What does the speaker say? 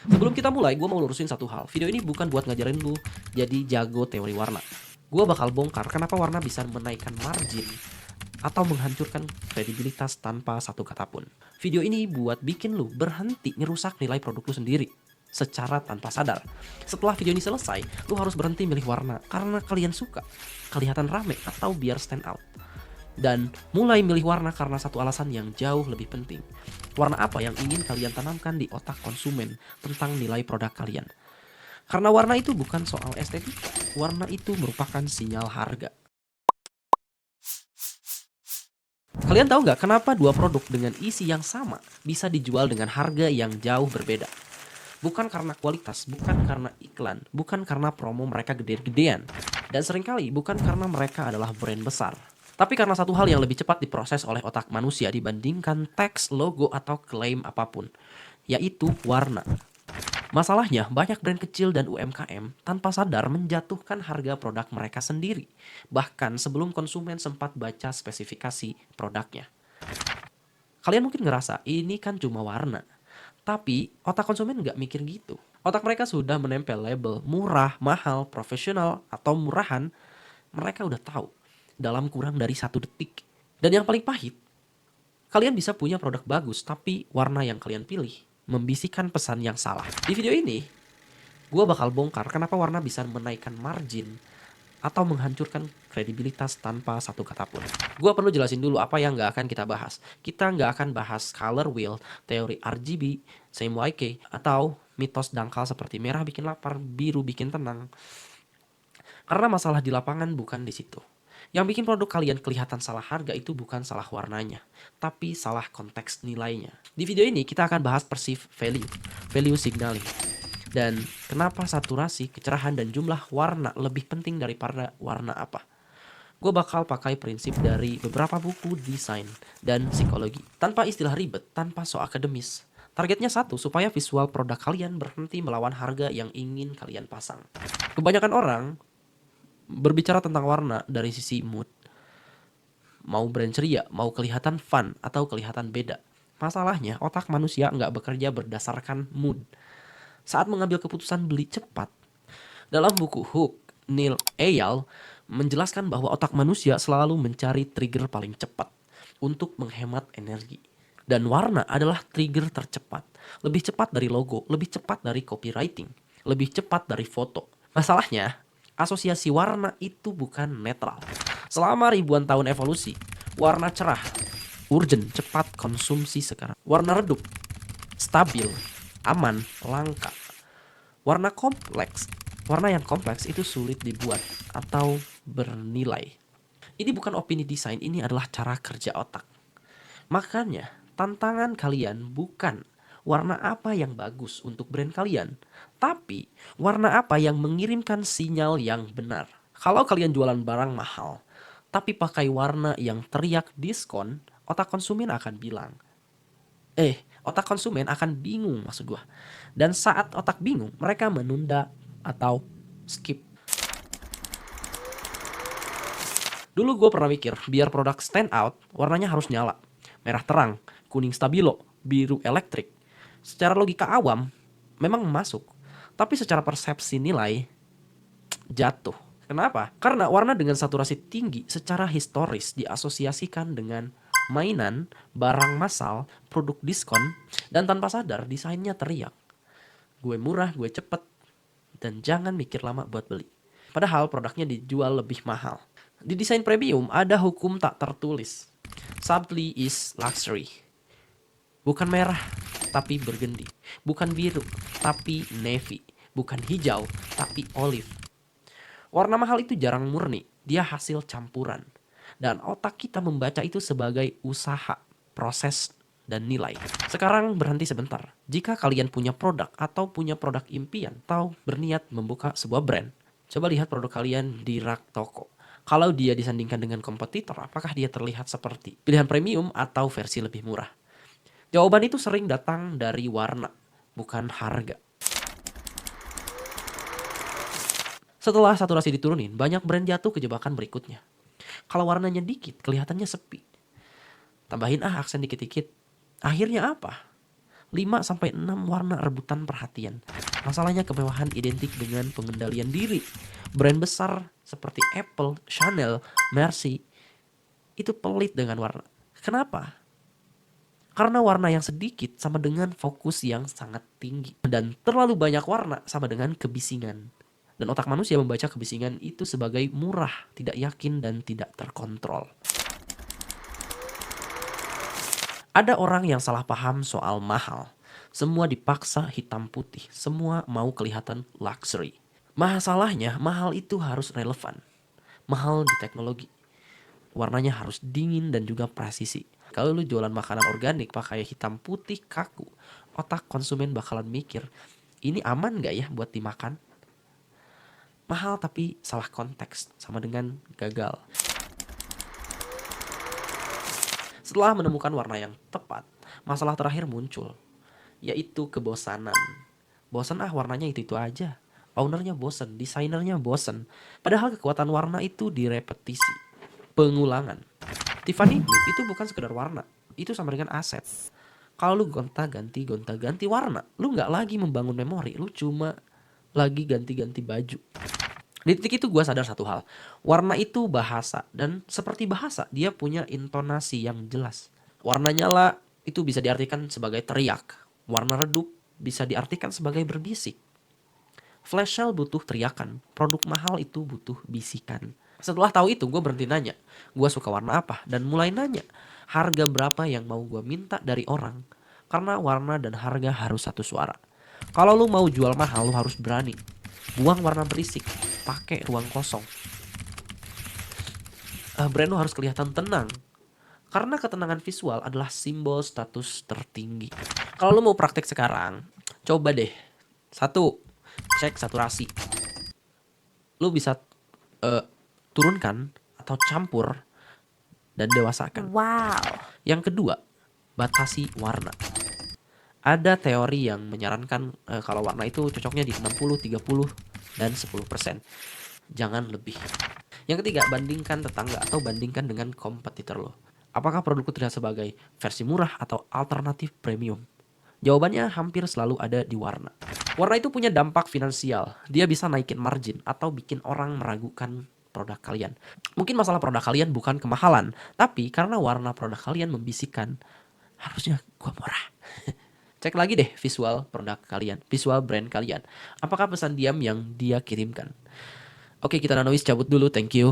Sebelum kita mulai, gue mau lurusin satu hal. Video ini bukan buat ngajarin lu jadi jago teori warna. Gue bakal bongkar kenapa warna bisa menaikkan margin atau menghancurkan kredibilitas tanpa satu kata pun. Video ini buat bikin lu berhenti ngerusak nilai produk lu sendiri secara tanpa sadar. Setelah video ini selesai, lu harus berhenti milih warna karena kalian suka, kelihatan rame, atau biar stand out. Dan mulai milih warna karena satu alasan yang jauh lebih penting. Warna apa yang ingin kalian tanamkan di otak konsumen tentang nilai produk kalian. Karena warna itu bukan soal estetika, warna itu merupakan sinyal harga. Kalian tahu nggak kenapa dua produk dengan isi yang sama bisa dijual dengan harga yang jauh berbeda? Bukan karena kualitas, bukan karena iklan, bukan karena promo mereka gede-gedean, dan seringkali bukan karena mereka adalah brand besar. Tapi karena satu hal yang lebih cepat diproses oleh otak manusia dibandingkan teks, logo, atau klaim apapun, yaitu warna. Masalahnya, banyak brand kecil dan UMKM tanpa sadar menjatuhkan harga produk mereka sendiri, bahkan sebelum konsumen sempat baca spesifikasi produknya. Kalian mungkin ngerasa, ini kan cuma warna. Tapi, otak konsumen nggak mikir gitu. Otak mereka sudah menempel label murah, mahal, profesional, atau murahan. Mereka udah tahu dalam kurang dari 1 detik. Dan yang paling pahit, kalian bisa punya produk bagus, tapi warna yang kalian pilih membisikkan pesan yang salah. Di video ini, gue bakal bongkar kenapa warna bisa menaikkan margin atau menghancurkan kredibilitas tanpa satu kata pun. Gue perlu jelasin dulu apa yang nggak akan kita bahas. Kita nggak akan bahas color wheel, teori RGB, CMYK, atau mitos dangkal seperti merah bikin lapar, biru bikin tenang. Karena masalah di lapangan bukan di situ. Yang bikin produk kalian kelihatan salah harga itu bukan salah warnanya, tapi salah konteks nilainya. Di video ini kita akan bahas perceived value, value signaling, dan kenapa saturasi, kecerahan, dan jumlah warna lebih penting daripada warna apa. Gue bakal pakai prinsip dari beberapa buku desain dan psikologi, tanpa istilah ribet, tanpa so akademis. Targetnya satu, supaya visual produk kalian berhenti melawan harga yang ingin kalian pasang. Kebanyakan orang berbicara tentang warna dari sisi mood. Mau brand ceria, mau kelihatan fun, atau kelihatan beda. Masalahnya, otak manusia nggak bekerja berdasarkan mood. Saat mengambil keputusan beli cepat, dalam buku Hook, Neil Eyal menjelaskan bahwa otak manusia selalu mencari trigger paling cepat untuk menghemat energi. Dan warna adalah trigger tercepat. Lebih cepat dari logo, lebih cepat dari copywriting, lebih cepat dari foto. Masalahnya, asosiasi warna itu bukan netral. Selama ribuan tahun evolusi, warna cerah, urgent, cepat konsumsi sekarang. Warna redup, stabil, aman, langka. Warna kompleks, warna yang kompleks itu sulit dibuat atau bernilai. Ini bukan opini desain, ini adalah cara kerja otak. Makanya, tantangan kalian bukan warna apa yang bagus untuk brand kalian, tapi warna apa yang mengirimkan sinyal yang benar. Kalau kalian jualan barang mahal, tapi pakai warna yang teriak diskon, otak konsumen akan bilang, otak konsumen akan bingung maksud gua. Dan saat otak bingung, mereka menunda atau skip. Dulu gue pernah mikir, biar produk stand out, warnanya harus nyala. Merah terang, kuning stabilo, biru elektrik. Secara logika awam, memang masuk. Tapi secara persepsi nilai, jatuh. Kenapa? Karena warna dengan saturasi tinggi secara historis diasosiasikan dengan mainan, barang massal, produk diskon, dan tanpa sadar desainnya teriak. Gue murah, gue cepet, dan jangan mikir lama buat beli. Padahal produknya dijual lebih mahal. Di desain premium ada hukum tak tertulis. Subtly is luxury. Bukan merah, tapi burgundy. Bukan biru, tapi navy. Bukan hijau, tapi olive. Warna mahal itu jarang murni, dia hasil campuran. Dan otak kita membaca itu sebagai usaha, proses, dan nilai. Sekarang berhenti sebentar. Jika kalian punya produk atau punya produk impian atau berniat membuka sebuah brand, coba lihat produk kalian di rak toko. Kalau dia disandingkan dengan kompetitor, apakah dia terlihat seperti pilihan premium atau versi lebih murah? Jawaban itu sering datang dari warna, bukan harga. Setelah saturasi diturunin, banyak brand jatuh ke jebakan berikutnya. Kalau warnanya dikit, kelihatannya sepi. Tambahin aksen dikit-dikit. Akhirnya apa? 5 sampai 6 warna rebutan perhatian. Masalahnya kemewahan identik dengan pengendalian diri. Brand besar seperti Apple, Chanel, Mercy itu pelit dengan warna. Kenapa? Karena warna yang sedikit sama dengan fokus yang sangat tinggi. Dan terlalu banyak warna sama dengan kebisingan. Dan otak manusia membaca kebisingan itu sebagai murah, tidak yakin, dan tidak terkontrol. Ada orang yang salah paham soal mahal. Semua dipaksa hitam putih. Semua mau kelihatan luxury. Masalahnya, mahal itu harus relevan. Mahal di teknologi. Warnanya harus dingin dan juga presisi. Kalau lu jualan makanan organik pakai hitam putih kaku, otak konsumen bakalan mikir, ini aman gak ya buat dimakan? Mahal tapi salah konteks, sama dengan gagal. Setelah menemukan warna yang tepat, masalah terakhir muncul, yaitu kebosanan. Bosan warnanya itu aja. Ownernya bosan, desainernya bosan. Padahal kekuatan warna itu direpetisi, pengulangan. Tiffany Blue itu bukan sekedar warna, itu sama dengan aset. Kalau lu gonta-ganti warna, lu nggak lagi membangun memori, lu cuma lagi ganti-ganti baju. Di titik itu gue sadar satu hal, warna itu bahasa, dan seperti bahasa dia punya intonasi yang jelas. Warna nyala itu bisa diartikan sebagai teriak, warna redup bisa diartikan sebagai berbisik. Flash sale butuh teriakan, produk mahal itu butuh bisikan. Setelah tahu itu gue berhenti nanya, gue suka warna apa, dan mulai nanya harga berapa yang mau gue minta dari orang. Karena warna dan harga harus satu suara. Kalau lu mau jual mahal, lu harus berani. Buang warna berisik, pakai ruang kosong. Brand lu harus kelihatan tenang. Karena ketenangan visual adalah simbol status tertinggi. Kalau lu mau praktek sekarang, coba deh. 1, cek saturasi. Lu bisa turunkan atau campur dan dewasakan. Wow. Yang kedua, batasi warna. Ada teori yang menyarankan kalau warna itu cocoknya di 60, 30, dan 10%. Jangan lebih. Yang ketiga, bandingkan tetangga atau bandingkan dengan kompetitor lo. Apakah produkku terlihat sebagai versi murah atau alternatif premium? Jawabannya hampir selalu ada di warna. Warna itu punya dampak finansial. Dia bisa naikin margin atau bikin orang meragukan produk kalian. Mungkin masalah produk kalian bukan kemahalan, tapi karena warna produk kalian membisikkan, harusnya gua murah. Cek lagi deh visual produk kalian, visual brand kalian. Apakah pesan diam yang dia kirimkan? Oke, kita Nanois cabut dulu, thank you.